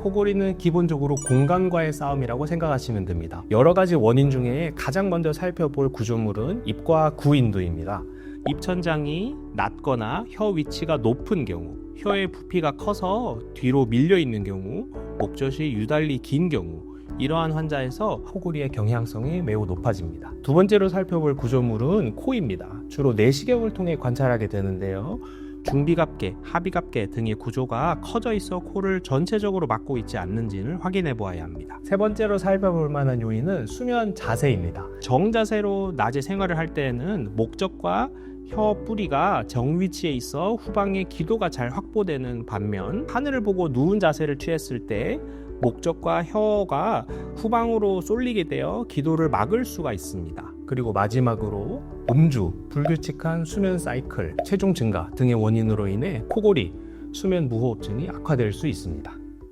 코골이는 기본적으로 공간과의 싸움이라고 생각하시면 됩니다. 여러 가지 원인 중에 가장 먼저 살펴볼 구조물은 입과 구인두입니다. 입천장이 낮거나 혀 위치가 높은 경우, 혀의 부피가 커서 뒤로 밀려 있는 경우, 목젖이 유달리 긴 경우, 이러한 환자에서 코골이의 경향성이 매우 높아집니다. 두 번째로 살펴볼 구조물은 코입니다. 주로 내시경을 통해 관찰하게 되는데요. 중비갑계, 하비갑계 등의 구조가 커져 있어 코를 전체적으로 막고 있지 않는지를 확인해 보아야 합니다. 세 번째로 살펴볼 만한 요인은 수면 자세입니다. 정자세로 낮에 생활을 할 때에는 목젖과 혀 뿌리가 정위치에 있어 후방의 기도가 잘 확보되는 반면, 하늘을 보고 누운 자세를 취했을 때 목젖과 혀가 후방으로 쏠리게 되어 기도를 막을 수가 있습니다. 그리고 마지막으로 음주, 불규칙한 수면 사이클, 체중 증가 등의 원인으로 인해 코골이, 수면 무호흡증이 악화될 수 있습니다.